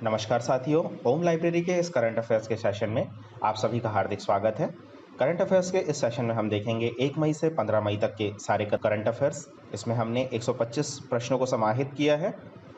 नमस्कार साथियों, ओम लाइब्रेरी के इस करंट अफेयर्स के सेशन में आप सभी का हार्दिक स्वागत है। करंट अफेयर्स के इस सेशन में हम देखेंगे 1 मई से 15 मई तक के सारे करंट अफेयर्स। इसमें हमने 125 प्रश्नों को समाहित किया है।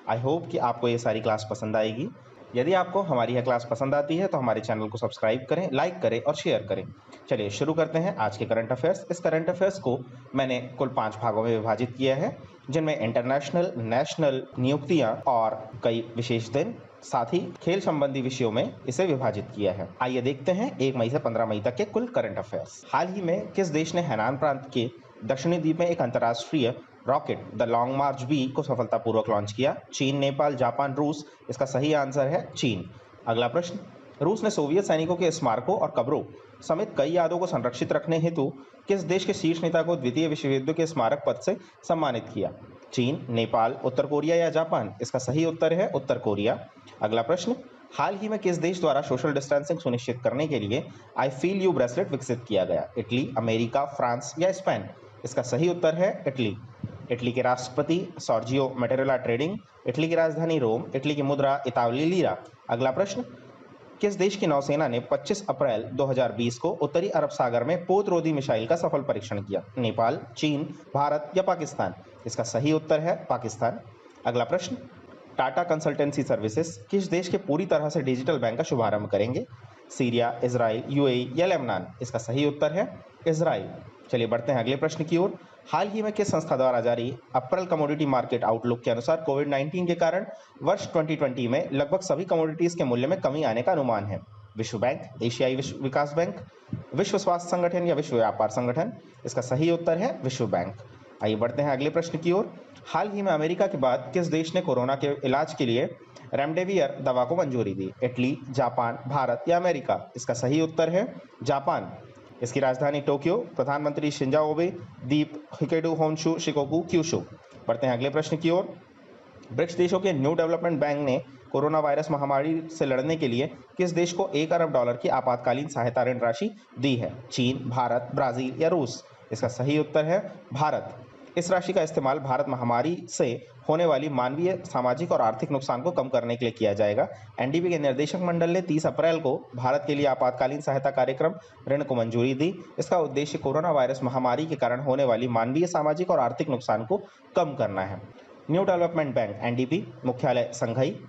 आई होप कि आपको ये सारी क्लास पसंद आएगी। यदि आपको हमारी यह क्लास पसंद आती है तो हमारे चैनल को सब्सक्राइब करें, लाइक करें और शेयर करें। चलिए शुरू करते हैं आज के करंट अफेयर्स। इस करंट अफेयर्स को मैंने कुल 5 भागों में विभाजित किया है, जिनमें इंटरनेशनल, नेशनल, नियुक्तियां और कई विशेष दिन, साथ ही खेल संबंधी विषयों में इसे विभाजित किया है। आइए देखते हैं 1 मई से 15 मई तक के कुल करंट अफेयर्स। हाल ही में किस देश ने हैनान प्रांत के दक्षिणी द्वीप में एक अंतर्राष्ट्रीय rocket the Long March B को सफलतापूर्वक लॉन्च किया? चीन, नेपाल, जापान, रूस। इसका सही आंसर है चीन। अगला प्रश्न, रूस ने सोवियत सैनिकों के स्मारकों और कब्रों समेत कई यादों को संरक्षित रखने हेतु किस देश के शीर्ष नेता को द्वितीय विश्व युद्ध के स्मारक पद से सम्मानित किया? चीन, नेपाल, उत्तर कोरिया या जापान? इसका सही उत्तर है उत्तर कोरिया। अगला प्रश्न, हाल ही में किस देश द्वारा सोशल डिस्टेंसिंग सुनिश्चित करने के लिए आई फील यू ब्रेसलेट विकसित किया गया? इटली, अमेरिका, फ्रांस या स्पेन? इसका सही उत्तर है इटली। इटली के राष्ट्रपति सॉर्जियो मैटेरेला ट्रेडिंग, इटली की राजधानी रोम, इटली की मुद्रा इतालवी लीरा। अगला प्रश्न, किस देश की नौसेना ने 25 अप्रैल 2020 को उत्तरी अरब सागर में पोत-रोधी मिसाइल का सफल परीक्षण किया? नेपाल, चीन, भारत या पाकिस्तान? इसका सही उत्तर है पाकिस्तान। अगला प्रश्न, टाटा कंसल्टेंसी सर्विसेज किस देश के पूरी तरह से डिजिटल बैंक का शुभारंभ करेंगे? सीरिया, इजराइल, यूएई या लेबनान? इसका सही उत्तर है इजराइल। चलिए बढ़ते हैं अगले प्रश्न की ओर। हाल ही में किस संस्था द्वारा जारी अप्रैल कमोडिटी मार्केट आउटलुक के अनुसार कोविड-19 के कारण वर्ष 2020 में लगभग सभी कमोडिटीज के मूल्य में कमी आने का अनुमान है? विश्व बैंक, एशियाई विकास बैंक, विश्व स्वास्थ्य संगठन या विश्व व्यापार संगठन? इसका सही उत्तर है विश्व बैंक। आइए बढ़ते हैं अगले प्रश्न की ओर। हाल ही में अमेरिका के बाद किस देश ने कोरोना के इलाज के लिए रेमडेसिविर दवा को मंजूरी दी? इटली, जापान, भारत या अमेरिका? इसका सही उत्तर है जापान। इसकी राजधानी टोक्यो, प्रधानमंत्री शिंजो आबे, द्वीप होक्काइडो, होन्शु, शिकोकू, क्यूशू। बढ़ते हैं अगले प्रश्न की ओर। ब्रिक्स देशों के न्यू डेवलपमेंट बैंक ने कोरोना वायरस महामारी से लड़ने के लिए किस देश को $1 अरब की आपातकालीन सहायता ऋण राशि दी है? चीन, भारत, ब्राजील या रूस? इसका सही उत्तर है भारत। इस राशि का इस्तेमाल भारत महामारी से होने वाली मानवीय, सामाजिक और आर्थिक नुकसान को कम करने के लिए किया जाएगा। एनडीबी के निर्देशक मंडल ने 30 अप्रैल को भारत के लिए आपातकालीन सहायता कार्यक्रम ऋण को मंजूरी दी। इसका उद्देश्य कोरोना वायरस महामारी के कारण होने वाली मानवीय, सामाजिक और आर्थिक नुकसान को कम करना है। न्यू डेवलपमेंट बैंक एनडीबी, मुख्यालय संघई,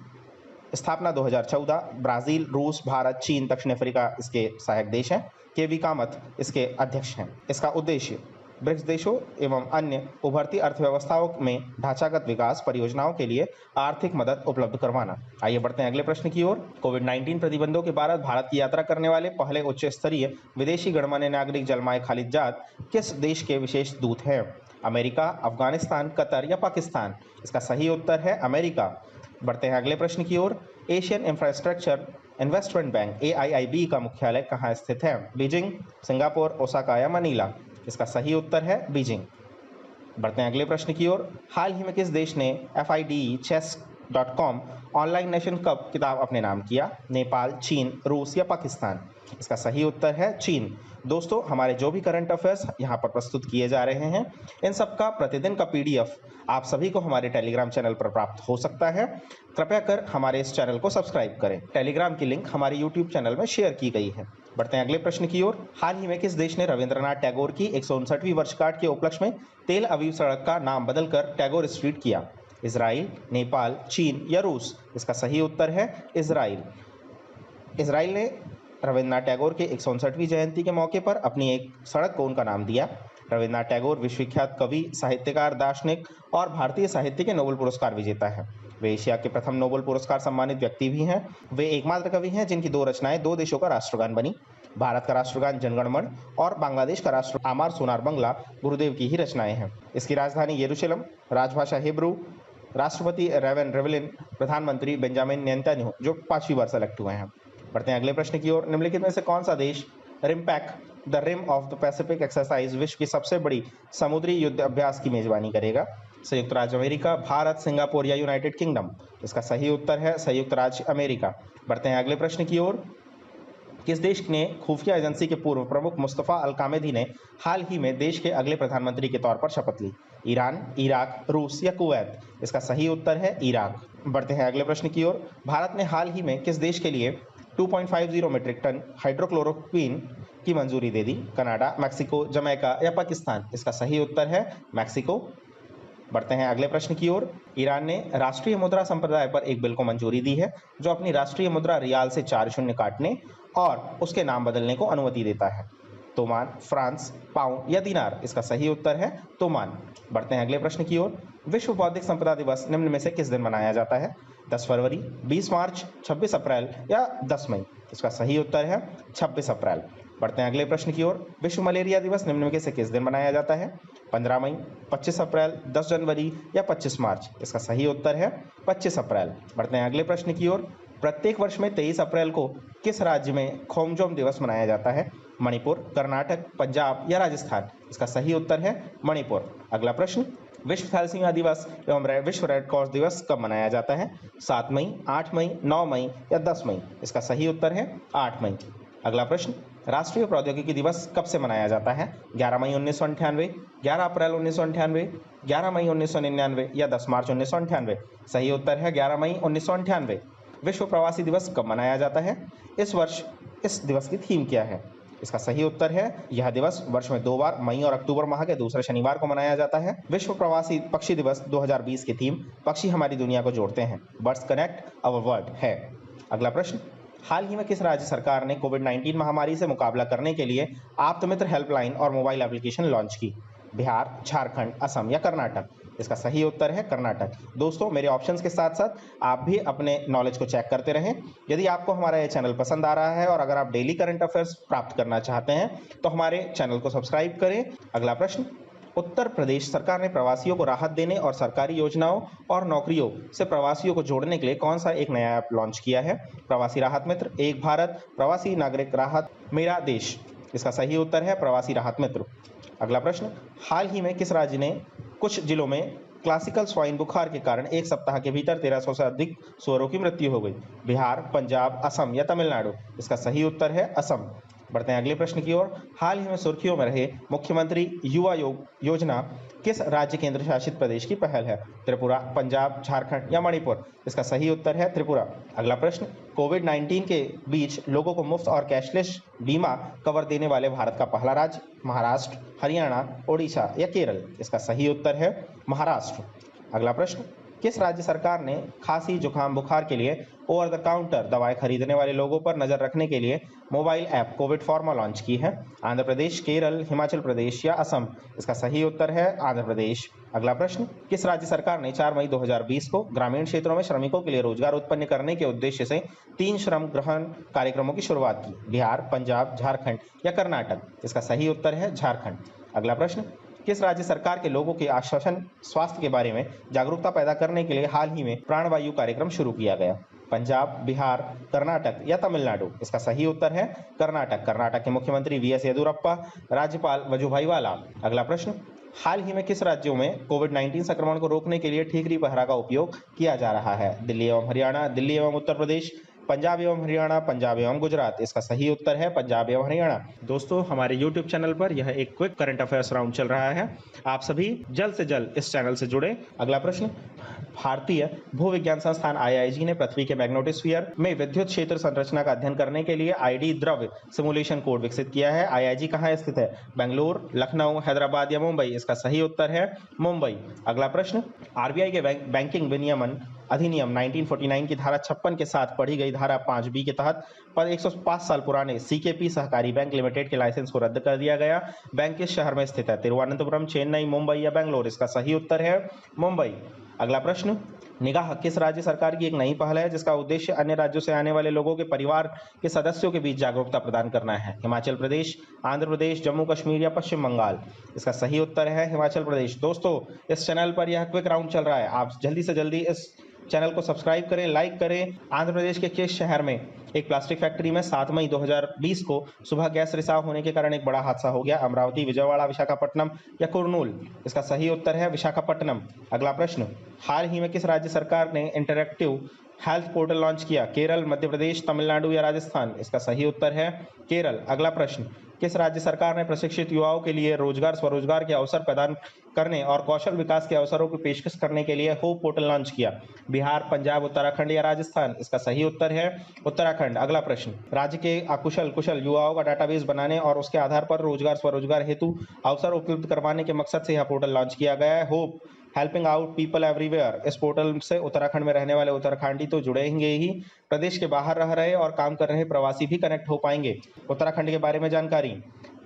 स्थापना 2014, ब्राजील, रूस, भारत, चीन, दक्षिण अफ्रीका इसके सहायक देश हैं। केवी कामत इसके अध्यक्ष हैं। इसका उद्देश्य ब्रिक्स देशों एवं अन्य उभरती अर्थव्यवस्थाओं में ढांचागत विकास परियोजनाओं के लिए आर्थिक मदद उपलब्ध करवाना। आइए बढ़ते हैं अगले प्रश्न की ओर। कोविड-19 प्रतिबंधों के बाद भारत की यात्रा करने वाले पहले उच्च स्तरीय विदेशी गणमान्य नागरिक जलमाय खालिद किस देश के विशेष दूत हैं? अमेरिका, अफगानिस्तान, कतर या पाकिस्तान? इसका सही उत्तर है अमेरिका। बढ़ते हैं अगले प्रश्न की ओर। Asian infrastructure investment bank AIIB का मुख्यालय कहाँ स्थित है? बीजिंग, सिंगापुर, ओसाका या मनीला? इसका सही उत्तर है बीजिंग। बढ़ते हैं अगले प्रश्न की ओर। हाल ही में किस देश ने FIDE-Chess.com ऑनलाइन नेशन कप खिताब अपने नाम किया? नेपाल, चीन, रूस या पाकिस्तान? इसका सही उत्तर है चीन। दोस्तों, हमारे जो भी करंट अफेयर्स यहाँ पर प्रस्तुत किए जा रहे हैं, इन सब का प्रतिदिन का PDF आप सभी को हमारे टेलीग्राम चैनल पर प्राप्त हो सकता है। कृपया कर हमारे इस चैनल को सब्सक्राइब करें। टेलीग्राम की लिंक हमारे यूट्यूब चैनल में शेयर की गई है। बढ़ते हैं अगले प्रश्न की ओर। हाल ही में किस देश ने रविंद्रनाथ टैगोर की 159वीं वर्षगांठ के उपलक्ष्य में तेल अवीव सड़क का नाम बदलकर टैगोर स्ट्रीट किया? इजराइल, नेपाल, चीन या रूस? इसका सही उत्तर है इजराइल। इजराइल ने रविंद्रनाथ टैगोर के 159वीं जयंती के मौके पर अपनी एक सड़क को उनका नाम दिया। रविंद्रनाथ टैगोर विश्वविख्यात कवि, साहित्यकार, दार्शनिक और भारतीय साहित्य के नोबेल पुरस्कार विजेता हैं। वे एशिया के प्रथम नोबेल पुरस्कार सम्मानित व्यक्ति भी हैं। वे एकमात्र कवि हैं जिनकी 2 रचनाएं 2 देशों का राष्ट्रगान बनी। भारत का राष्ट्रगान जन गण मन और बांग्लादेश का राष्ट्र आमार सोनार बंगला गुरुदेव की ही रचनाएं हैं। इसकी राजधानी यरूशलेम, राजभाषा हिब्रू, राष्ट्रपति रेवन रिवलिन, प्रधानमंत्री बेंजामिन नेतन्याहू जो 5वीं बार सेलेक्ट हुए हैं। बढ़ते हैं अगले प्रश्न की ओर। निम्नलिखित में से कौन सा देश RIMPAC the Rim of the Pacific exercise विश्व की सबसे बड़ी समुद्री युद्ध अभ्यास की मेजबानी करेगा? संयुक्त राज्य अमेरिका, भारत, सिंगापुर या यूनाइटेड किंगडम? इसका सही उत्तर है संयुक्त राज्य अमेरिका। बढ़ते हैं अगले प्रश्न की ओर। किस देश ने खुफिया एजेंसी के पूर्व प्रमुख मुस्तफ़ा अल कामेदी ने हाल ही में देश के अगले प्रधानमंत्री के तौर पर शपथ ली? ईरान, इराक, रूस या कुवैत? इसका सही उत्तर है इराक। बढ़ते हैं अगले प्रश्न की ओर। भारत ने हाल ही में किस देश के लिए 2.50 मीट्रिक टन हाइड्रोक्लोरोक्वीन की मंजूरी दे दी? कनाडा, मैक्सिको, जमैका या पाकिस्तान? इसका सही उत्तर है मैक्सिको। बढ़ते हैं अगले प्रश्न की ओर। ईरान ने राष्ट्रीय मुद्रा संप्रदाय पर एक बिल को मंजूरी दी है जो अपनी राष्ट्रीय मुद्रा रियाल से 4 शून्य काटने और उसके नाम बदलने को अनुमति देता है। तोमान, फ्रांस, पाउंड या दिनार? इसका सही उत्तर है तोमान। बढ़ते हैं अगले प्रश्न की ओर। विश्व बौद्धिक संपदा दिवस निम्न में से किस दिन मनाया जाता है? 10 फरवरी, 20 मार्च, 26 अप्रैल या 10 मई? इसका सही उत्तर है 26 अप्रैल। बढ़ते हैं अगले प्रश्न की ओर। विश्व मलेरिया दिवस निम्न में से किस दिन मनाया जाता है? 15 मई, 25 अप्रैल, 10 जनवरी या 25 मार्च? इसका सही उत्तर है 25 अप्रैल। बढ़ते हैं अगले प्रश्न की ओर। प्रत्येक वर्ष में 23 अप्रैल को किस राज्य में खोमजोम दिवस मनाया जाता है? मणिपुर, कर्नाटक, पंजाब या राजस्थान? इसका सही उत्तर है मणिपुर। अगला प्रश्न। विश्व थैलेसीमिया दिवस एवं विश्व रेड क्रॉस दिवस कब मनाया जाता है? 7 मई, 8 मई, 9 मई या 10 मई? इसका सही उत्तर है 8 मई। अगला प्रश्न। राष्ट्रीय प्रौद्योगिकी दिवस कब से मनाया जाता है? 11 मई 1998, 11 अप्रैल 1998, 11 मई 1999 या 10 मार्च 1998? सही उत्तर है 11 मई 1998। विश्व प्रवासी दिवस कब मनाया जाता है? इस वर्ष इस दिवस की थीम क्या है? इसका सही उत्तर है यह दिवस वर्ष में 2 बार मई और अक्टूबर माह के दूसरे शनिवार को मनाया जाता है। विश्व प्रवासी पक्षी दिवस 2020 की थीम पक्षी हमारी दुनिया को जोड़ते हैं, बर्ड्स कनेक्ट अवर वर्ल्ड है। अगला प्रश्न। हाल ही में किस राज्य सरकार ने कोविड-19 महामारी से मुकाबला करने के लिए आप्तमित्र हेल्पलाइन और मोबाइल एप्लीकेशन लॉन्च की? बिहार, झारखंड, असम या कर्नाटक? इसका सही उत्तर है कर्नाटक। दोस्तों, मेरे ऑप्शंस के साथ साथ आप भी अपने नॉलेज को चेक करते रहें। यदि आपको हमारा ये चैनल पसंद आ रहा है और अगर आप डेली करंट अफेयर्स प्राप्त करना चाहते हैं तो हमारे चैनल को सब्सक्राइब करें। अगला प्रश्न। उत्तर प्रदेश सरकार ने प्रवासियों को राहत देने और सरकारी योजनाओं और नौकरियों से प्रवासियों को जोड़ने के लिए कौन सा एक नया ऐप लॉन्च किया है? प्रवासी राहत मित्र, एक भारत, प्रवासी नागरिक राहत, मेरा देश? इसका सही उत्तर है प्रवासी राहत मित्र। अगला प्रश्न। हाल ही में किस राज्य ने कुछ जिलों में क्लासिकल स्वाइन बुखार के कारण एक सप्ताह के भीतर 1300 से अधिक सूअरों की मृत्यु हो गई? बिहार, पंजाब, असम या तमिलनाडु? इसका सही उत्तर है असम। बढ़ते हैं अगले प्रश्न की ओर। हाल ही में सुर्खियों में रहे मुख्यमंत्री युवा योजना किस राज्य केंद्र शासित प्रदेश की पहल है? त्रिपुरा, पंजाब, झारखंड या मणिपुर? इसका सही उत्तर है त्रिपुरा। अगला प्रश्न। कोविड-19 के बीच लोगों को मुफ्त और कैशलेस बीमा कवर देने वाले भारत का पहला राज्य? महाराष्ट्र, हरियाणा, ओडिशा या केरल? इसका सही उत्तर है महाराष्ट्र। अगला प्रश्न। किस राज्य सरकार ने खांसी, जुकाम, बुखार के लिए ओवर द काउंटर दवाएं खरीदने वाले लोगों पर नजर रखने के लिए mobile app Covid pharma launch की है? आंध्र प्रदेश, केरल, हिमाचल प्रदेश या असम? इसका सही उत्तर है आंध्र प्रदेश। अगला प्रश्न। किस राज्य सरकार ने 4 मई 2020 को ग्रामीण क्षेत्रों में श्रमिकों के लिए रोजगार उत्पन्न करने के उद्देश्य से 3 श्रम ग्रहण कार्यक्रमों की शुरुआत की? बिहार, पंजाब, झारखंड या कर्नाटक? इसका सही उत्तर है झारखंड। अगला प्रश्न। किस राज्य सरकार के लोगों के आश्वासन स्वास्थ्य के बारे में जागरूकता पैदा करने के लिए हाल ही में प्राणवायु कार्यक्रम शुरू किया गया? पंजाब, बिहार, कर्नाटक या तमिलनाडु? इसका सही उत्तर है कर्नाटक। कर्नाटक के मुख्यमंत्री वीएस येदियुरप्पा, राज्यपाल वजुभाई वाला। अगला प्रश्न। हाल ही में किस राज्यों में कोविड-19 संक्रमण को रोकने के लिए ठीकरी पहरा का उपयोग किया जा रहा है? दिल्ली एवं हरियाणा, दिल्ली एवं उत्तर प्रदेश, पंजाब एवं हरियाणा, पंजाब एवं गुजरात? इसका सही उत्तर है पंजाब एवं हरियाणा। दोस्तों, हमारे YouTube चैनल पर यह एक क्विक करंट अफेयर्स राउंड चल रहा है। आप सभी जल्द से जल्द इस चैनल से जुड़े। अगला प्रश्न। भारतीय भूविज्ञान संस्थान IIG ने पृथ्वी के मैग्नेटोस्फीयर में विद्युत क्षेत्र संरचना का अध्ययन करने के लिए ID द्रव्य सिमुलेशन कोड विकसित किया है। IIG कहाँ स्थित है? बेंगलुरु, लखनऊ, हैदराबाद या मुंबई? इसका सही उत्तर है मुंबई। अगला प्रश्न। RBI के बैंकिंग विनियमन अधिनियम 1949 की धारा 56 के साथ पढ़ी गई धारा 5B के तहत 105 साल पुराने CKP सहकारी बैंक लिमिटेड के लाइसेंस को रद्द कर दिया गया। बैंक किस शहर में स्थित है? तिरुवनंतपुरम, चेन्नई, मुंबई या बेंगलोर? इसका सही उत्तर है मुंबई। अगला प्रश्न। निगाह किस राज्य सरकार की एक नई पहल है जिसका उद्देश्य अन्य राज्यों से आने वाले लोगों के परिवार के सदस्यों के बीच जागरूकता प्रदान करना है? हिमाचल प्रदेश, आंध्र प्रदेश, जम्मू कश्मीर या पश्चिम बंगाल? इसका सही उत्तर है हिमाचल प्रदेश। दोस्तों, इस चैनल पर यह क्विक राउंड चल रहा है। आप जल्दी से जल्दी इस चैनल को सब्सक्राइब करें, लाइक करें। आंध्र प्रदेश के किस शहर में एक प्लास्टिक फैक्ट्री में 7 मई 2020 को सुबह गैस रिसाव होने के कारण एक बड़ा हादसा हो गया? अमरावती, विजयवाड़ा, विशाखापट्टनम या कुर्नूल? इसका सही उत्तर है विशाखापट्टनम। अगला प्रश्न। हाल ही में किस राज्य सरकार ने इंटरैक्टिव हेल्थ पोर्टल लॉन्च किया? केरल, मध्य प्रदेश, तमिलनाडु या राजस्थान? इसका सही उत्तर है केरल। अगला प्रश्न, किस राज्य सरकार ने प्रशिक्षित युवाओं के लिए रोजगार, स्वरोजगार के अवसर प्रदान करने और कौशल विकास के अवसरों की पेशकश करने के लिए होप पोर्टल लॉन्च किया? बिहार, पंजाब, उत्तराखंड या राजस्थान? इसका सही उत्तर है उत्तराखंड। अगला प्रश्न, राज्य के अकुशल कुशल युवाओं का डाटाबेस बनाने और उसके आधार पर रोजगार, स्वरोजगार हेतु अवसर उपलब्ध करवाने के मकसद से यह पोर्टल लॉन्च किया गया है। Hope helping out people everywhere. इस पोर्टल से उत्तराखंड में रहने वाले उत्तराखंडी तो जुड़ेंगे ही, प्रदेश के बाहर रह रहे और काम कर रहे प्रवासी भी कनेक्ट हो पाएंगे। उत्तराखंड के बारे में जानकारी,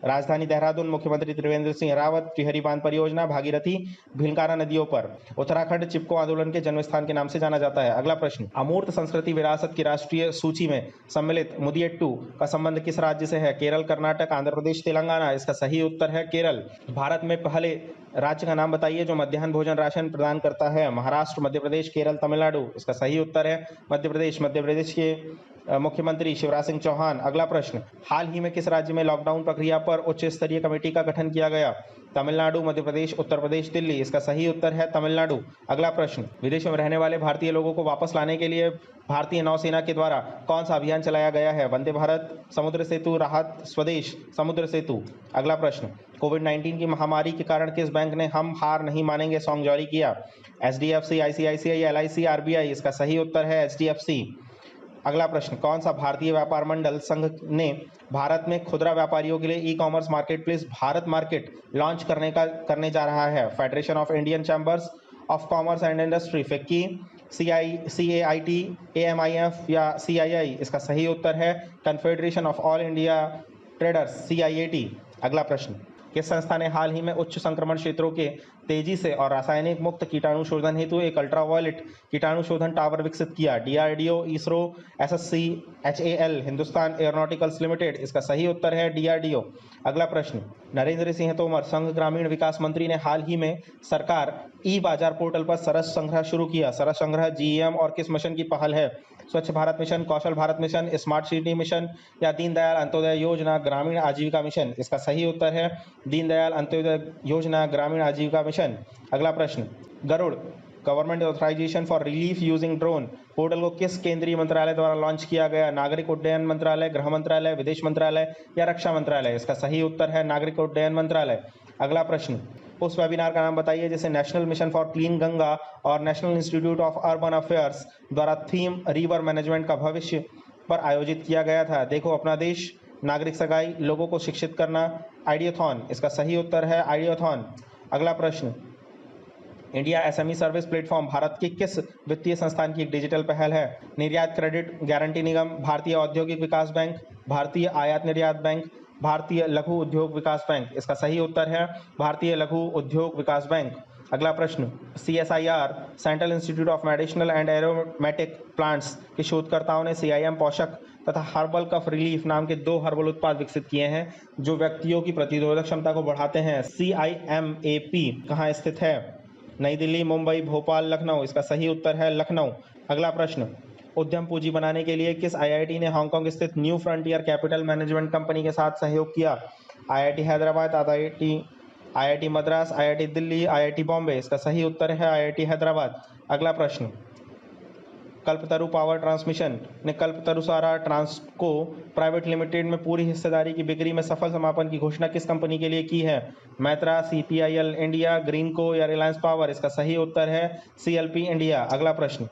राजधानी देहरादून, मुख्यमंत्री त्रिवेंद्र सिंह रावत, टिहरी बांध परियोजना, भागीरथी, भीलकारा नदियों पर। उत्तराखंड चिपको आंदोलन के जन्म स्थान के नाम से जाना जाता है। अगला प्रश्न, अमूर्त संस्कृति विरासत की राष्ट्रीय सूची में सम्मिलित मुदियट्टू का संबंध किस राज्य से है? केरल, कर्नाटक, आंध्र प्रदेश, तेलंगाना? इसका सही उत्तर है केरल। भारत में पहले राज्य का नाम बताइए जो मध्याह्न भोजन राशन प्रदान करता है? महाराष्ट्र, मध्य प्रदेश, केरल, तमिलनाडु? इसका सही उत्तर है मध्य प्रदेश। मध्य प्रदेश के मुख्यमंत्री शिवराज सिंह चौहान। अगला प्रश्न, हाल ही में किस राज्य में लॉकडाउन प्रक्रिया पर उच्च स्तरीय कमेटी का गठन किया गया? तमिलनाडु, मध्य प्रदेश, उत्तर प्रदेश, दिल्ली? इसका सही उत्तर है तमिलनाडु। अगला प्रश्न, विदेशों में रहने वाले भारतीय लोगों को वापस लाने के लिए भारतीय नौसेना के द्वारा कौन सा अभियान चलाया गया है? वंदे भारत, समुद्र सेतु, राहत, स्वदेश, समुद्र सेतु? अगला प्रश्न, कोविड-19 की महामारी के कारण किस बैंक ने हम हार नहीं मानेंगे सॉन्ग जारी किया? HDFC, ICICI, LIC, RBI? इसका सही उत्तर है एचडीएफसी। अगला प्रश्न, कौन सा भारतीय व्यापार मंडल संघ ने भारत में खुदरा व्यापारियों के लिए e commerce marketplace Bharat market launch करने जा रहा है? Federation of Indian chambers of commerce and industry, FICCI, CAIT, AMIF या CII? इसका सही उत्तर है confederation of all India traders, CIAT। अगला प्रश्न, किस संस्था ने हाल ही में उच्च संक्रमण क्षेत्रों के तेजी से और रासायनिक मुक्त कीटाणु शोधन हेतु एक अल्ट्रावायलेट कीटाणु शोधन टावर विकसित किया? DRDO, ISRO, SSC, HAL, Hindustan aeronauticals limited? इसका सही उत्तर है DRDO। अगला प्रश्न, नरेंद्र सिंह तोमर संघ ग्रामीण विकास मंत्री ने हाल ही में सरकार ई बाजार पोर्टल पर सरस संग्रह शुरू किया। सरस संग्रह GEM और किस मिशन की पहल है? Swachh Bharat mission, Kaushal Bharat mission, smart city mission या दीनदयाल अंत्योदय योजना ग्रामीण आजीविका मिशन? इसका सही उत्तर है दीनदयाल अंत्योदय योजना ग्रामीण आजीविका मिशन। अगला प्रश्न, Garuda government authorisation for relief using drone portal को किस केंद्रीय मंत्रालय द्वारा लॉन्च किया गया? नागरिक उड्डयन मंत्रालय, गृह मंत्रालय, विदेश मंत्रालय या रक्षा मंत्रालय? इसका सही उत्तर है नागरिक उड्डयन मंत्रालय। अगला प्रश्न, उस वेबिनार का नाम बताइए जिसे national mission for clean Ganga और national institute of urban affairs द्वारा थीम रिवर मैनेजमेंट का भविष्य पर आयोजित किया गया था? देखो अपना देश, नागरिक सगाई, लोगों को शिक्षित करना, आइडियाथॉन? इसका सही उत्तर है आइडियाथॉन। अगला प्रश्न, India SME service platform Bharat की किस वित्तीय संस्थान की एक डिजिटल पहल है? निर्यात क्रेडिट गारंटी निगम, भारतीय औद्योगिक विकास बैंक, भारतीय आयात निर्यात बैंक, भारतीय लघु उद्योग विकास बैंक? इसका सही उत्तर है भारतीय लघु उद्योग विकास बैंक। अगला प्रश्न, CSIR central institute of medicinal and aromatic plants के शोधकर्ताओं ने CIM पोषक तथा हर्बल कफ रिलीफ नाम के 2 हर्बल उत्पाद विकसित किए हैं जो व्यक्तियों की प्रतिरोधक क्षमता को बढ़ाते हैं। CIMAP कहाँ स्थित है? नई दिल्ली, मुंबई, भोपाल, लखनऊ? इसका सही उत्तर है लखनऊ। अगला प्रश्न, उद्यम पूंजी बनाने के लिए किस IIT ने हांगकांग स्थित new frontier capital management company के साथ सहयोग किया? IIT Hyderabad, IIT Madras, IIT Delhi, IIT Bombay? इसका सही उत्तर है IIT हैदराबाद। अगला प्रश्न, कल्पतरु पावर ट्रांसमिशन ने कल्पतरुसारा ट्रांसको प्राइवेट लिमिटेड में पूरी हिस्सेदारी की बिक्री में सफल समापन की घोषणा किस कंपनी के लिए की है? मैत्रा, CPIL इंडिया, ग्रीनको या रिलायंस पावर? इसका सही उत्तर है CLP इंडिया। अगला प्रश्न,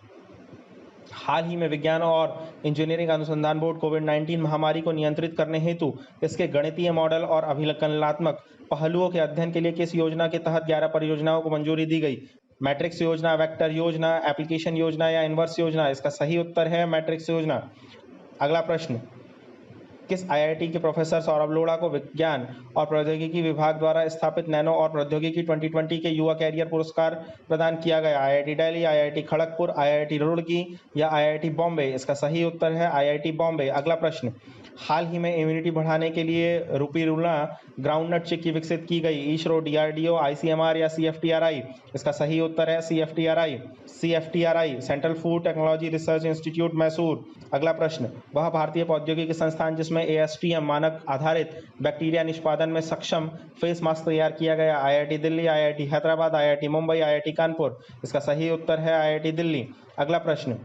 हाल ही में विज्ञान और इंजीनियरिंग अनुसंधान बोर्ड कोविड-19 महामारी को नियंत्रित करने हेतु इसके गणितीय मॉडल और अभिकलनात्मक पहलुओं के अध्ययन के लिए किस योजना के तहत 11 परियोजनाओं को मंजूरी दी गई? मैट्रिक्स योजना, वेक्टर योजना, एप्लीकेशन योजना या इनवर्स योजना? इसका सही उत्तर है मैट्रिक्स योजना। अगला प्रश्न, किस IIT के प्रोफेसर सौरभ लोढ़ा को विज्ञान और प्रौद्योगिकी विभाग द्वारा स्थापित नैनो और प्रौद्योगिकी 2020 के युवा कैरियर पुरस्कार प्रदान किया गया? IIT Delhi, IIT Kharagpur, IIT Roorkee या IIT बॉम्बे? इसका सही उत्तर है IIT बॉम्बे। अगला प्रश्न, हाल ही में इम्यूनिटी बढ़ाने के लिए रुपिरुला ग्राउंडनट चिक्की विकसित की गई? इसरो, DRDO, ICMR या CFTRI? इसका सही उत्तर है CFTRI central food technology research institute Mysore. अगला प्रश्न, वह भारतीय प्रौद्योगिकी संस्थान जिसमें ASTM मानक आधारित बैक्टीरिया निष्पादन में सक्षम फेस मास्क तैयार किया गया? IIT Delhi, IIT Hyderabad, IIT Mumbai, IIT Kanpur? इसका सही उत्तर है IIT दिल्ली। अगला प्रश्न,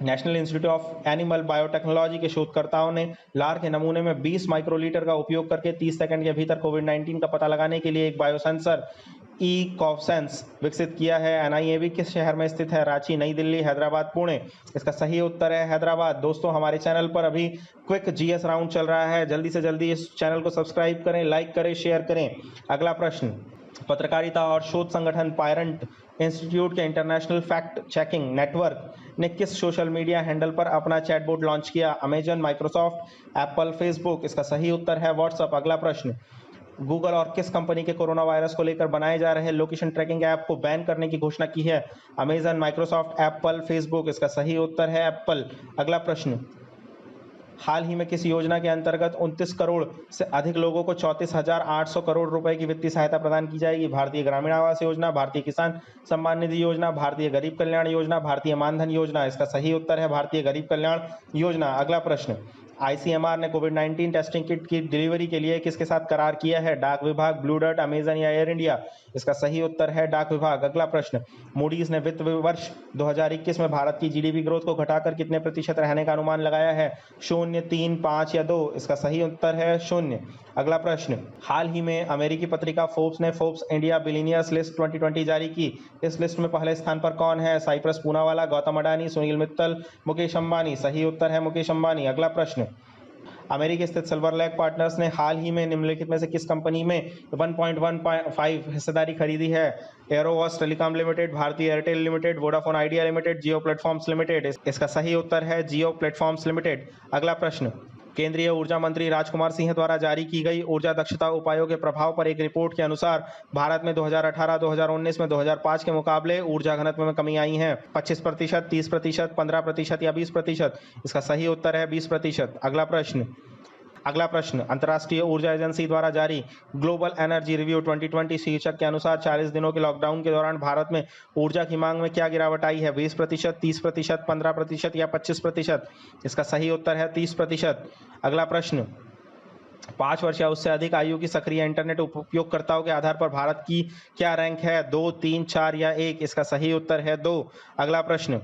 national institute of animal biotechnology के शोधकर्ताओं ने लार के नमूने में 20 माइक्रोलीटर का उपयोग करके 30 सेकंड के भीतर कोविड-19 का पता लगाने के लिए एक बायोसेंसर ई-कॉवसेंस विकसित किया है। एनआईएबी किस शहर में स्थित है? रांची, नई दिल्ली, हैदराबाद, पुणे। इसका सही उत्तर है हैदराबाद। दोस्तों, हमारे चैनल पर अभी क्विक जीएस राउंड चल रहा है। जल्दी से जल्दी इस चैनल को सब्सक्राइब करें, लाइक करें, शेयर करें। अगला प्रश्न, पत्रकारिता और शोध संगठन पायरेंट इंस्टीट्यूट के इंटरनेशनल फैक्ट चेकिंग नेटवर्क ने किस सोशल मीडिया हैंडल पर अपना चैटबॉट लॉन्च किया? Amazon, Microsoft, Apple, Facebook. इसका सही उत्तर है व्हाट्सएप। अगला प्रश्न, गूगल और किस कंपनी के कोरोना वायरस को लेकर बनाए जा रहे लोकेशन ट्रैकिंग ऐप को बैन करने की घोषणा की है? Amazon, Microsoft, Apple, Facebook. इसका सही उत्तर है एप्पल। अगला प्रश्न, हाल ही में किस योजना के अंतर्गत 29 करोड़ से अधिक लोगों को 34,800 करोड़ रुपए की वित्तीय सहायता प्रदान की जाएगी? भारतीय ग्रामीण आवास योजना, भारतीय किसान सम्मान निधि योजना, भारतीय गरीब कल्याण योजना, भारतीय मानधन योजना। इसका सही उत्तर है भारतीय गरीब कल्याण योजना। अगला प्रश्न, आईसीएमआर ने कोविड-19 टेस्टिंग किट की डिलीवरी के लिए किसके साथ करार किया है? डाक विभाग, ब्लू डर्ट, अमेजन या एयर इंडिया। इसका सही उत्तर है डाक विभाग। अगला प्रश्न, मूडीज ने वित्त वर्ष 2021 में भारत की जीडीपी ग्रोथ को घटाकर कितने प्रतिशत रहने का अनुमान लगाया है? 0, 3, 5 या 2। इसका सही उत्तर है 0। अगला प्रश्न, हाल ही में अमेरिकी पत्रिका फोर्ब्स ने फोर्ब्स इंडिया बिलियनियर्स लिस्ट 2020 जारी की। इस लिस्ट में पहले स्थान पर कौन है? साइप्रस पूनावाला, गौतम अडानी, सुनील मित्तल, मुकेश अंबानी। सही उत्तर है मुकेश अंबानी। अगला प्रश्न, अमेरिकी स्थित सिल्वर लेक पार्टनर्स ने हाल ही में निम्नलिखित में से किस कंपनी में 1.15 हिस्सेदारी खरीदी है? एरोवॉस टेलीकॉम लिमिटेड, भारतीय Airtel limited, Vodafone Idea limited, Jio platforms limited. इसका सही उत्तर है जियो प्लेटफॉर्म्स लिमिटेड। अगला प्रश्न, केंद्रीय ऊर्जा मंत्री राजकुमार सिंह द्वारा जारी की गई ऊर्जा दक्षता उपायों के प्रभाव पर एक रिपोर्ट के अनुसार भारत में 2018, 2019 में 2005 के मुकाबले ऊर्जा घनत्व में कमी आई है। 25%, 30%, 15% या 20%। इसका सही उत्तर है 20%। अगला प्रश्न, अंतर्राष्ट्रीय ऊर्जा एजेंसी द्वारा जारी ग्लोबल एनर्जी रिव्यू 2020 शीर्षक के अनुसार 40 दिनों के लॉकडाउन के दौरान भारत में ऊर्जा की मांग में क्या गिरावट आई है? 20%, 30%, 15% या 25%। इसका सही उत्तर है 30%। अगला प्रश्न, 5 वर्ष या उससे अधिक आयु की सक्रिय इंटरनेट उपयोगकर्ताओं के आधार पर भारत की क्या रैंक है? 2, 3, 4 या 1। इसका सही उत्तर है 2। अगला प्रश्न,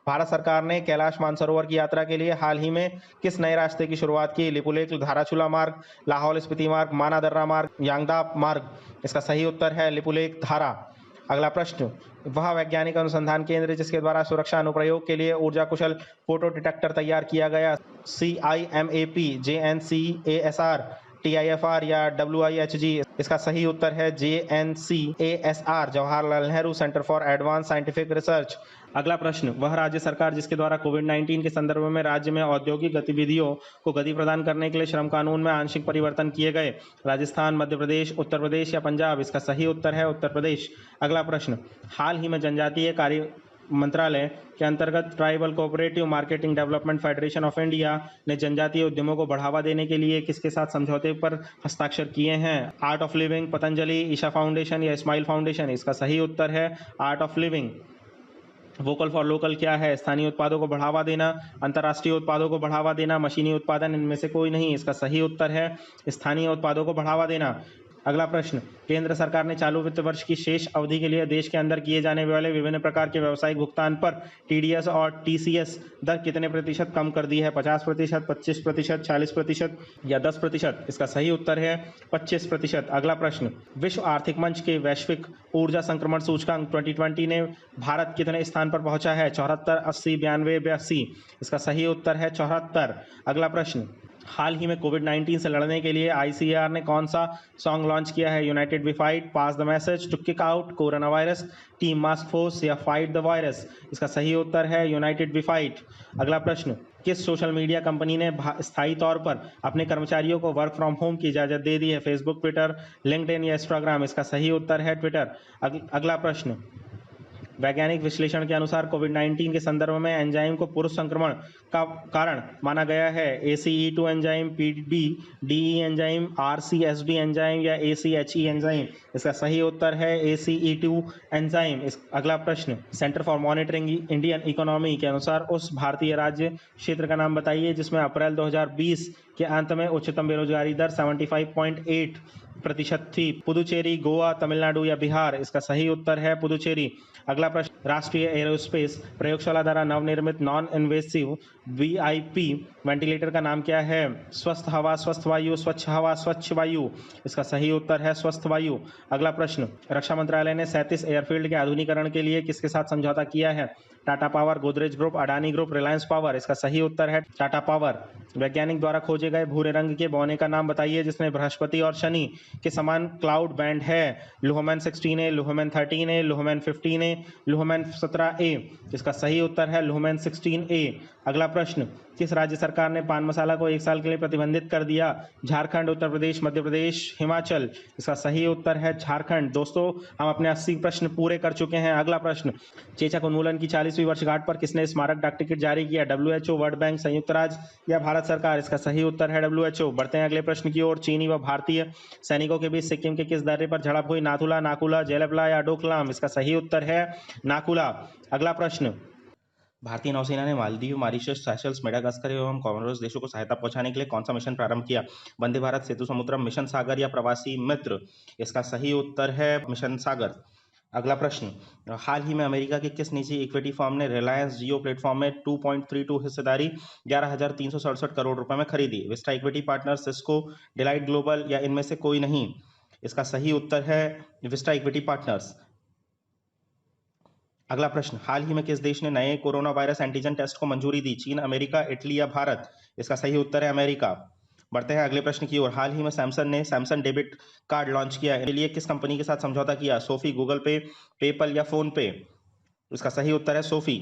भारत सरकार ने कैलाश मानसरोवर की यात्रा के लिए हाल ही में किस नए रास्ते की शुरुआत की? लिपुलेख धाराचूला मार्ग, लाहौल स्पीति मार्ग, माना दर्रा मार्ग, यांगदाप मार्ग। इसका सही उत्तर है लिपुलेख धारा। अगला प्रश्न, वह वैज्ञानिक अनुसंधान केंद्र जिसके द्वारा सुरक्षा अनुप्रयोग के लिए ऊर्जा कुशल फोटो डिटेक्टर तैयार किया गया? CIMAP, JNCASR, TIFR या WIHG। इसका सही उत्तर है JNCASR, Jawaharlal Nehru centre for advance scientific research. अगला प्रश्न, वह राज्य सरकार जिसके द्वारा कोविड-19 के संदर्भ में राज्य में औद्योगिक गतिविधियों को गति प्रदान करने के लिए श्रम कानून में आंशिक परिवर्तन किए गए? राजस्थान, मध्य प्रदेश, उत्तर प्रदेश या पंजाब। इसका सही उत्तर है उत्तर प्रदेश। अगला प्रश्न, हाल ही में जनजातीय कार्य मंत्रालय के अंतर्गत tribal cooperative marketing development federation of India ने जनजातीय उद्यमों को बढ़ावा देने के लिए किसके साथ समझौते पर हस्ताक्षर किए हैं? Art of Living, Patanjali, Isha Foundation या स्माइल फाउंडेशन। इसका सही उत्तर है Art of Living. Vocal for local क्या है? स्थानीय उत्पादों को बढ़ावा देना, अंतर्राष्ट्रीय उत्पादों को बढ़ावा देना, मशीनी उत्पादन। इनमें से कोई नहीं। इसका सही उत्तर है स्थानीय उत्पादों को बढ़ावा देना। अगला प्रश्न, केंद्र सरकार ने चालू वित्त वर्ष की शेष अवधि के लिए देश के अंदर किए जाने वाले विभिन्न प्रकार के व्यावसायिक भुगतान पर TDS और TCS दर कितने प्रतिशत कम कर दी है? 50%, 25%, 40% या 10%। इसका सही उत्तर है 25%। अगला प्रश्न, विश्व आर्थिक मंच के वैश्विक ऊर्जा संक्रमण सूचकांक 2020 ने भारत कितने स्थान पर पहुंचा है? 74, 80, 92, 82। इसका सही उत्तर है 74। अगला प्रश्न, हाल ही में कोविड-19 से लड़ने के लिए ICAR ने कौन सा सॉन्ग लॉन्च किया है? United we fight, pass the message, to kick out corona virus, team mask force या फाइट द वायरस। इसका सही उत्तर है यूनाइटेड वी फाइट। अगला प्रश्न, किस सोशल मीडिया कंपनी ने स्थायी तौर पर अपने कर्मचारियों को वर्क फ्रॉम होम की इजाजत दे दी है? फेसबुक, ट्विटर, लिंक्डइन या इंस्टाग्राम। इसका सही उत्तर है ट्विटर। अगला प्रश्न, वैज्ञानिक विश्लेषण के अनुसार कोविड-19 के संदर्भ में एंजाइम को पुरुष संक्रमण का कारण माना गया है? ACE2 enzyme, PDE enzyme, RCSB enzyme या ACHE एंजाइम। इसका सही उत्तर है ACE2 एंजाइम। अगला प्रश्न, centre for monitoring Indian economy के अनुसार उस भारतीय राज्य क्षेत्र का नाम बताइए जिसमें अप्रैल 2020 के अंत में उच्चतम बेरोजगारी दर 75.8% थी? पुदुचेरी, गोवा, तमिलनाडु या बिहार। इसका सही उत्तर है पुदुचेरी। अगला प्रश्न, राष्ट्रीय एरोस्पेस प्रयोगशाला द्वारा नवनिर्मित नॉन इन्वेसिव वीआईपी वेंटिलेटर का नाम क्या है? स्वस्थ हवा, स्वस्थ वायु, स्वच्छ हवा, स्वच्छ वायु। इसका सही उत्तर है स्वस्थ वायु। अगला प्रश्न, रक्षा मंत्रालय ने 37 एयरफील्ड के आधुनिकीकरण के लिए किसके साथ समझौता किया है? Tata power, Godrej group, Adani group, Reliance power. इसका सही उत्तर है टाटा पावर। वैज्ञानिक द्वारा खोजे गए भूरे रंग के बौने का नाम बताइए जिसमें बृहस्पति और शनि के समान क्लाउड बैंड है। लुहमन 16A, लुहमन 13A, लुहमन 15A, लुहमन 17A। इसका सही उत्तर है लुहमन 16A। अगला प्रश्न, किस राज्य सरकार ने पान मसाला को 1 साल के लिए प्रतिबंधित कर दिया? झारखंड, उत्तर प्रदेश, मध्य प्रदेश, हिमाचल। इसका सही उत्तर है झारखंड। दोस्तों, हम अपने 80 प्रश्न पूरे कर चुके हैं। अगला प्रश्न, चेचक उन्मूलन की 40वीं वर्षगांठ पर किसने स्मारक डाक टिकट जारी किया? WHO, वर्ल्ड बैंक, संयुक्त राज्य या भारत सरकार? इसका सही उत्तर है WHO। बढ़ते हैं अगले प्रश्न की ओर। चीनी व भारतीय सैनिकों के बीच सिक्किम के किस दर्रे पर झड़प हुई? नाथुला, नाकुला, जेलेबला या डोकलाम? इसका सही उत्तर है नाकुला। अगला प्रश्न, भारतीय नौसेना ने मालदीव, मॉरिशस, सेशल्स, मेडागास्कर एवं कॉमोरोस देशों को सहायता पहुंचाने के लिए कौन सा मिशन प्रारंभ किया? वंदे भारत, सेतु समुद्रम, मिशन सागर या प्रवासी मित्र? इसका सही उत्तर है मिशन सागर। अगला प्रश्न, हाल ही में अमेरिका के किस निजी इक्विटी फर्म ने रिलायंस जियो प्लेटफॉर्म में 2.32 हिस्सेदारी 11,367 करोड़ रुपए में खरीदी? Vista equity partners, Cisco, delight global या इनमें से कोई नहीं? इसका सही उत्तर है विस्टा इक्विटी पार्टनर्स। अगला प्रश्न, हाल ही में किस देश ने नए कोरोना वायरस एंटीजन टेस्ट को मंजूरी दी? चीन, अमेरिका, इटली या भारत? इसका सही उत्तर है अमेरिका। बढ़ते हैं अगले प्रश्न की ओर। हाल ही में सैमसंग ने सैमसंग डेबिट कार्ड लॉन्च किया है। इसके लिए किस कंपनी के साथ समझौता किया? सोफी, गूगल पे, पेपल या फोन पे? इसका सही उत्तर है सोफी।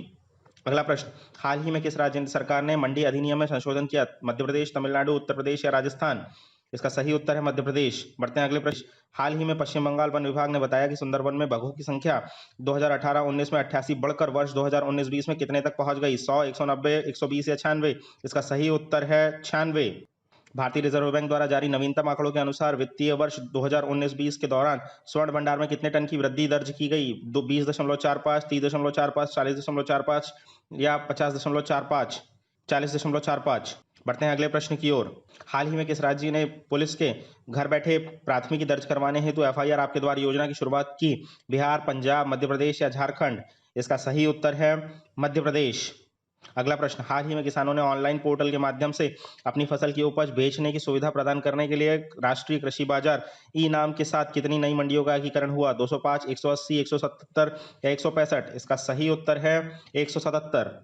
अगला प्रश्न, हाल ही में किस राज्य सरकार ने मंडी अधिनियम में संशोधन किया? मध्य प्रदेश, तमिलनाडु, उत्तर प्रदेश या राजस्थान? इसका सही उत्तर है मध्य प्रदेश। बढ़ते हैं अगले प्रश्न, हाल ही में पश्चिम बंगाल वन विभाग ने बताया कि सुंदरवन में बघों की संख्या 2018-19 में 88 बढ़कर वर्ष 2019-20 में कितने तक पहुंच गई? 100, 190, 120 या 96? इसका सही उत्तर है 96। भारतीय रिजर्व बैंक द्वारा जारी नवीनतम आंकड़ों के अनुसार वित्तीय वर्ष 2019-20 के दौरान स्वर्ण भंडार में कितने टन की वृद्धि दर्ज की गई? 20.45, 30.45, 40.45 या 50.45? 40.45। बढ़ते हैं अगले प्रश्न की ओर। हाल ही में किस राज्य ने पुलिस के घर बैठे प्राथमिकी दर्ज करवाने हेतु एफआईआर आपके द्वार योजना की शुरुआत की? बिहार, पंजाब, मध्य प्रदेश या झारखंड? इसका सही उत्तर है मध्य प्रदेश। अगला प्रश्न, हाल ही में किसानों ने ऑनलाइन पोर्टल के माध्यम से अपनी फसल की उपज बेचने की सुविधा प्रदान करने के लिए राष्ट्रीय कृषि बाजार ई नाम के साथ कितनी नई मंडियों का एकीकरण हुआ? 205, 180, 177 या 165? इसका सही उत्तर है 177।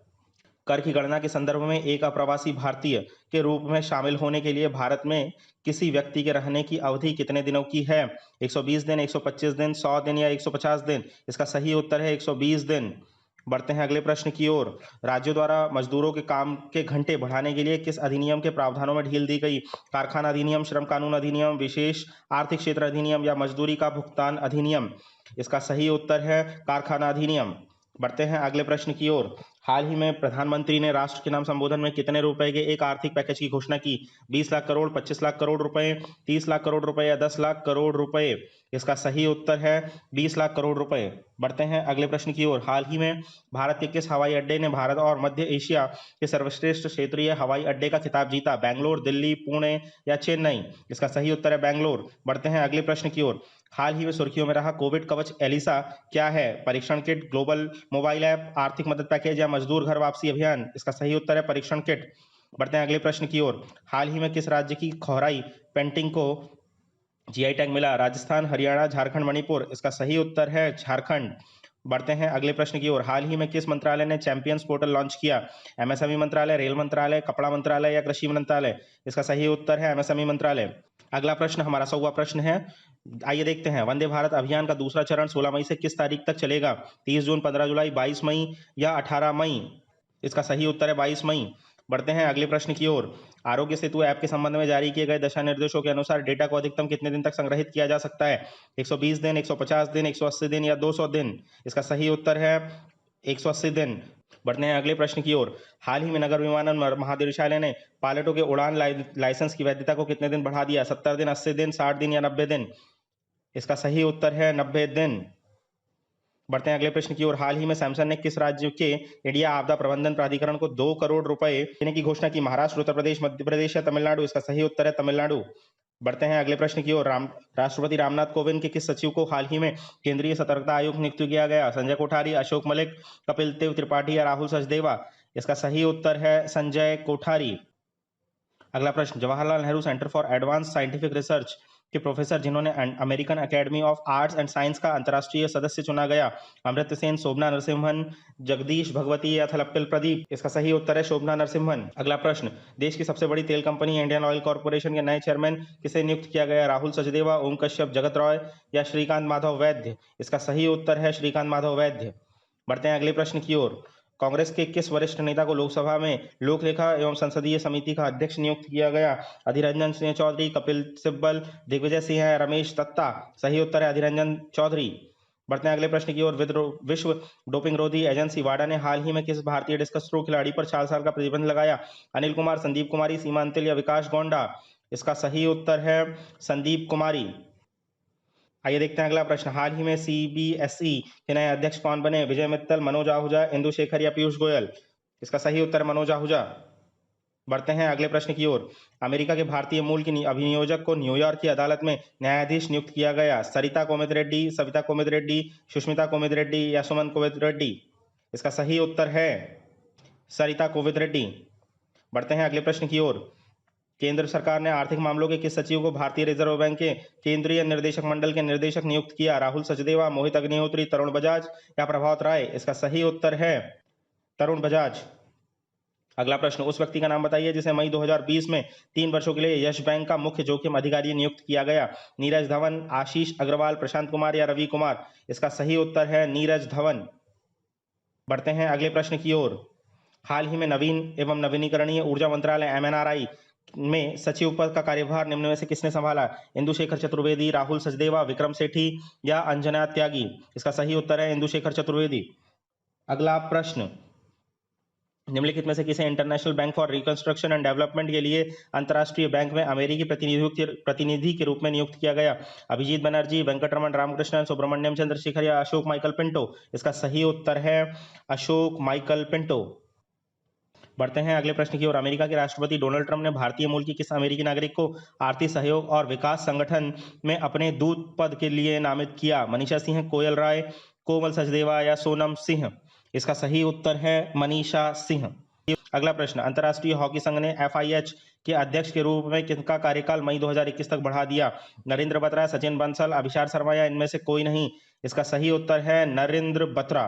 कर की गणना के संदर्भ में एक अप्रवासी भारतीय के रूप में शामिल होने के लिए भारत में किसी व्यक्ति के रहने की अवधि कितने दिनों की है? 120 दिन, 125 दिन, 100 दिन या 150 दिन? इसका सही उत्तर है 120 दिन। बढ़ते हैं अगले प्रश्न की ओर। राज्यों द्वारा मजदूरों के काम के घंटे बढ़ाने के लिए किस अधिनियम के प्रावधानों में ढील दी गई? कारखाना अधिनियम, श्रम कानून अधिनियम, विशेष आर्थिक क्षेत्र अधिनियम या मजदूरी का भुगतान अधिनियम? इसका सही उत्तर है कारखाना अधिनियम। बढ़ते हैं अगले प्रश्न की ओर। हाल ही में प्रधानमंत्री ने राष्ट्र के नाम संबोधन में कितने रुपए के एक आर्थिक पैकेज की घोषणा की? 20 लाख करोड़, 25 लाख करोड़ रुपए, 30 लाख करोड़ रुपए या 10 लाख करोड़ रुपए? इसका सही उत्तर है 20 लाख करोड़ रुपए। बढ़ते हैं अगले प्रश्न की ओर। हाल ही में भारत के किस हवाई अड्डे ने भारत और मध्य एशिया के सर्वश्रेष्ठ क्षेत्रीय हवाई अड्डे का खिताब जीता? बैंगलोर, दिल्ली, पुणे या चेन्नई? इसका सही उत्तर है बैंगलोर। बढ़ते हैं अगले प्रश्न की ओर। हाल ही में सुर्खियों में रहा कोविड कवच एलिसा क्या है? परीक्षण किट, ग्लोबल मोबाइल ऐप, आर्थिक मदद पैकेज या मजदूर घर वापसी अभियान? इसका सही उत्तर है परीक्षण किट। बढ़ते हैं अगले प्रश्न की ओर। हाल ही में किस राज्य की खोराई पेंटिंग को जीआई टैग मिला? राजस्थान, हरियाणा, झारखंड, मणिपुर? इसका सही उत्तर है झारखंड। बढ़ते हैं अगले प्रश्न की ओर। हाल ही में किस मंत्रालय ने चैंपियंस पोर्टल लॉन्च किया? एमएसएमई मंत्रालय, रेल मंत्रालय, कपड़ा मंत्रालय या कृषि मंत्रालय? इसका सही उत्तर है एमएसएमई मंत्रालय। अगला प्रश्न हमारा 100वां प्रश्न है। आइए देखते हैं, वंदे भारत अभियान का दूसरा चरण 16 मई से किस तारीख तक चलेगा? 30 जून, 15 जुलाई, 22 मई या 18 मई? इसका सही उत्तर है 22 मई। बढ़ते हैं अगले प्रश्न की ओर। आरोग्य सेतु ऐप के संबंध में जारी किए गए दिशा निर्देशों के अनुसार डेटा को अधिकतम कितने दिन तक संग्रहित किया जा सकता है? 120 दिन, 150 दिन, 180 दिन या 200 दिन? इसका सही उत्तर है 180 दिन। बढ़ते हैं अगले प्रश्न की ओर। हाल ही में नगर विमानन महानिदेशालय ने पायलटों के उड़ान लाइसेंस की वैधता को कितने दिन बढ़ा दिया? 70 दिन, 80 दिन, 60 दिन या 90 दिन? इसका सही उत्तर है 90 दिन। बढ़ते हैं अगले प्रश्न की ओर। हाल ही में सैमसंग ने किस राज्य के इंडिया आपदा प्रबंधन प्राधिकरण को 2 करोड़ रुपए देने की घोषणा की? महाराष्ट्र, उत्तर प्रदेश, मध्य प्रदेश या तमिलनाडु? इसका सही उत्तर है तमिलनाडु। बढ़ते हैं अगले प्रश्न की ओर। राष्ट्रपति रामनाथ कोविंद के किस सचिव को हाल ही में केंद्रीय सतर्कता आयुक्त नियुक्त किया गया? संजय कोठारी, अशोक मलिक, कपिल देव त्रिपाठी या राहुल सचदेवा? इसका सही उत्तर है संजय कोठारी। अगला प्रश्न, Jawaharlal Nehru centre for advance scientific research के प्रोफेसर जिन्होंने American academy of arts and science का अंतर्राष्ट्रीय सदस्य चुना गया? अमृत सेन, शोभना नरसिम्हन, जगदीश भगवती या थलप्पल प्रदीप? इसका सही उत्तर है शोभना नरसिम्हन। अगला प्रश्न, देश की सबसे बड़ी तेल कंपनी इंडियन ऑयल कॉर्पोरेशन के नए चेयरमैन किसे नियुक्त किया गया? राहुल सचदेवा, ओम कश्यप, जगत रॉय या श्रीकांत माधव वैद्य? इसका सही उत्तर है श्रीकांत माधव वैद्य। बढ़ते हैं अगले प्रश्न की ओर। कांग्रेस के किस वरिष्ठ नेता को लोकसभा में लोक लेखा एवं संसदीय समिति का अध्यक्ष नियुक्त किया गया? अधीर रंजन सिंह चौधरी, कपिल सिब्बल, दिग्विजय सिंह या रमेश दत्ता? सही उत्तर है अधीर रंजन चौधरी। बढ़ते हैं अगले प्रश्न की ओर। विश्व डोपिंग रोधी एजेंसी वाडा ने हाल ही में किस भारतीय डिस्कस थ्रो खिलाड़ी पर 4 साल का प्रतिबंध लगाया? अनिल कुमार, संदीप कुमारी, सीमा अंतिल या विकास गोंडा? इसका सही उत्तर है संदीप कुमारी। आइए देखते हैं अगला प्रश्न। हाल ही में सीबीएसई के नए अध्यक्ष कौन बने? विजय मित्तल, मनोज आहूजा, इंदु शेखर या पीयूष गोयल? इसका सही उत्तर मनोज आहूजा। बढ़ते हैं अगले प्रश्न की ओर। अमेरिका के भारतीय मूल की अभियोजक को न्यूयॉर्क की अदालत में न्यायाधीश नियुक्त किया गया? सरिता कोविद रेड्डी, सविता कोविद रेड्डी, सुष्मिता कोविद रेड्डी या सुमन कोविद रेड्डी? इसका सही उत्तर है सरिता कोविद रेड्डी। बढ़ते हैं अगले प्रश्न की ओर। केंद्र सरकार ने आर्थिक मामलों के किस सचिव को भारतीय रिजर्व बैंक के केंद्रीय निर्देशक मंडल के निर्देशक नियुक्त किया? राहुल सचदेवा, मोहित अग्निहोत्री, तरुण बजाज या प्रभावत राय? इसका सही उत्तर है तरुण बजाज। अगला प्रश्न, उस व्यक्ति का नाम बताइए जिसे मई 2020 में 3 वर्षों के लिए यश बैंक का मुख्य जोखिम अधिकारी नियुक्त किया गया? नीरज धवन, आशीष अग्रवाल, प्रशांत कुमार या रवि कुमार? इसका सही उत्तर है नीरज धवन। बढ़ते हैं अगले प्रश्न की ओर। हाल ही में नवीन एवं नवीनीकरणीय ऊर्जा मंत्रालय MNRI में सचिव पद का कार्यभार निम्न में से किसने संभाला? इंदु शेखर चतुर्वेदी, राहुल सचदेवा, विक्रम सेठी या अंजना त्यागी? इसका सही उत्तर है इंदु शेखर चतुर्वेदी। अगला प्रश्न, निम्नलिखित में से किसे international bank for reconstruction and development के लिए अंतर्राष्ट्रीय बैंक में अमेरिकी प्रतिनिधि के रूप में नियुक्त किया गया? अभिजीत बनर्जी, वेंकटरमण रामकृष्णन, सुब्रमण्यम चंद्रशेखर या अशोक माइकल पिंटो? इसका सही उत्तर है अशोक माइकल पिंटो। बढ़ते हैं अगले प्रश्न की ओर। अमेरिका के राष्ट्रपति डोनाल्ड ट्रंप ने भारतीय मूल की किस अमेरिकी नागरिक को आर्थिक सहयोग और विकास संगठन में अपने दूत पद के लिए नामित किया? मनीषा सिंह, कोयल राय, कोमल सचदेवा या सोनम सिंह? इसका सही उत्तर है मनीषा सिंह। अगला प्रश्न, अंतर्राष्ट्रीय हॉकी संघ ने FIH के अध्यक्ष के रूप में किसका कार्यकाल मई 2021 तक बढ़ा दिया? नरेंद्र बत्रा, सचिन बंसल, अभिषार शर्मा या इनमें से कोई नहीं? इसका सही उत्तर है नरेंद्र बत्रा।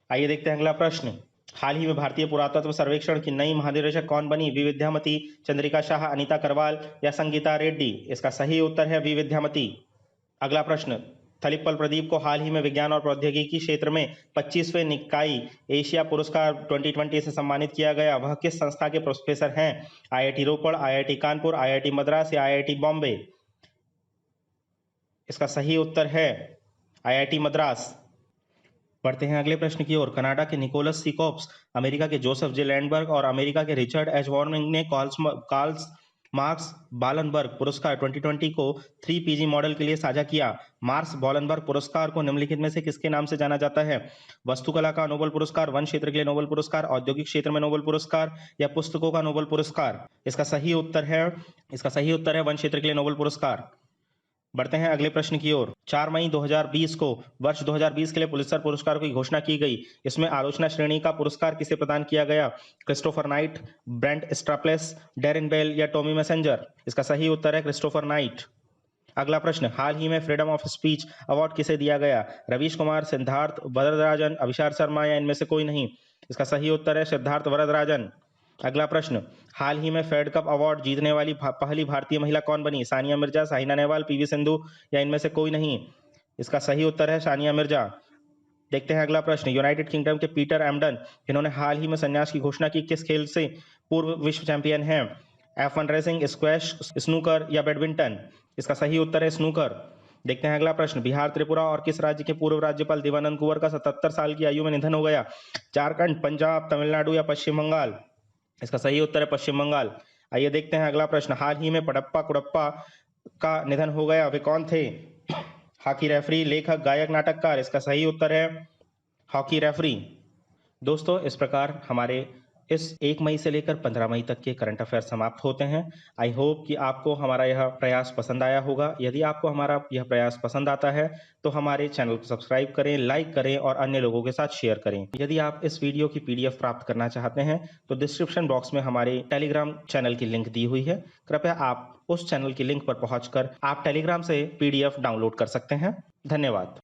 आइए देखते हैं अगला प्रश्न। हाल ही में भारतीय पुरातत्व सर्वेक्षण की नई महानिदेशक कौन बनी? वी विद्यामती, चंद्रिका शाह, अनीता करवाल या संगीता रेड्डी? इसका सही उत्तर है वी विद्यामती। अगला प्रश्न, थलिप्पल प्रदीप को हाल ही में विज्ञान और प्रौद्योगिकी क्षेत्र में 25वें निकाई एशिया पुरस्कार 2020 से सम्मानित किया गया। वह किस संस्था के प्रोफेसर हैं? IIT रोपड़, IIT कानपुर, IIT मद्रास या IIT बॉम्बे? इसका सही उत्तर है IIT मद्रास। बढ़ते हैं अगले प्रश्न की ओर। कनाडा के निकोलस सीकॉप्स, अमेरिका के जोसेफ जे लैंडबर्ग और अमेरिका के रिचर्ड एच वॉर्निंग ने कार्ल मार्क्स बॉलनबर्ग पुरस्कार 2020 को 3PG मॉडल के लिए साझा किया। मार्क्स बॉलनबर्ग पुरस्कार को निम्नलिखित में से किसके नाम से जाना जाता है? वस्तुकला का नोबेल पुरस्कार, वन क्षेत्र के लिए नोबेल पुरस्कार, औद्योगिक क्षेत्र में नोबेल पुरस्कार या पुस्तकों का नोबेल पुरस्कार? इसका सही उत्तर है वन क्षेत्र के लिए नोबेल पुरस्कार। बढ़ते हैं अगले प्रश्न की ओर। 4 मई 2020 को वर्ष 2020 के लिए पुलित्जर पुरस्कार की घोषणा की गई। इसमें आलोचना श्रेणी का पुरस्कार किसे प्रदान किया गया? क्रिस्टोफर नाइट, ब्रेंट स्ट्रापलेस, डेरिन बेल या टॉमी मैसेंजर? इसका सही उत्तर है क्रिस्टोफर नाइट। अगला प्रश्न, हाल ही में फ्रीडम ऑफ स्पीच अवार्ड किसे दिया गया? रवीश कुमार, सिद्धार्थ वरदराजन, अभिषार शर्मा या इनमें से कोई नहीं? इसका सही उत्तर है सिद्धार्थ वरदराजन। अगला प्रश्न, हाल ही में फेड कप अवार्ड जीतने वाली पहली भारतीय महिला कौन बनी? सानिया मिर्जा, साइना नेहवाल, PV सिंधु या इनमें से कोई नहीं? इसका सही उत्तर है सानिया मिर्जा। देखते हैं अगला प्रश्न, यूनाइटेड किंगडम के पीटर एम्डन जिन्होंने हाल ही में संन्यास की घोषणा की, किस खेल से पूर्व विश्व चैंपियन हैं? F1 रेसिंग, स्क्वैश, स्नूकर या बैडमिंटन? इसका सही उत्तर है स्नूकर। देखते हैं अगला प्रश्न, बिहार, त्रिपुरा और किस राज्य के पूर्व राज्यपाल देवानंद कुंवर का 77 साल की आयु में निधन हो गया? झारखंड, पंजाब, तमिलनाडु या पश्चिम बंगाल? इसका सही उत्तर है पश्चिम बंगाल। आइए देखते हैं अगला प्रश्न, हाल ही में पड़प्पा कुड़प्पा का निधन हो गया, वे कौन थे? हॉकी रेफरी, लेखक, गायक, नाटककार? इसका सही उत्तर है हॉकी रेफरी। दोस्तों, इस प्रकार हमारे इस 1 मई से लेकर 15 मई तक के करंट अफेयर समाप्त होते हैं। आई होप कि आपको हमारा यह प्रयास पसंद आया होगा। यदि आपको हमारा यह प्रयास पसंद आता है तो हमारे चैनल को सब्सक्राइब करें, लाइक करें और अन्य लोगों के साथ शेयर करें। यदि आप इस वीडियो की पीडीएफ प्राप्त करना चाहते हैं तो डिस्क्रिप्शन बॉक्स में हमारे टेलीग्राम चैनल की लिंक दी हुई है। कृपया आप उस चैनल की लिंक पर पहुंचकर आप टेलीग्राम से पीडीएफ डाउनलोड कर सकते हैं। धन्यवाद।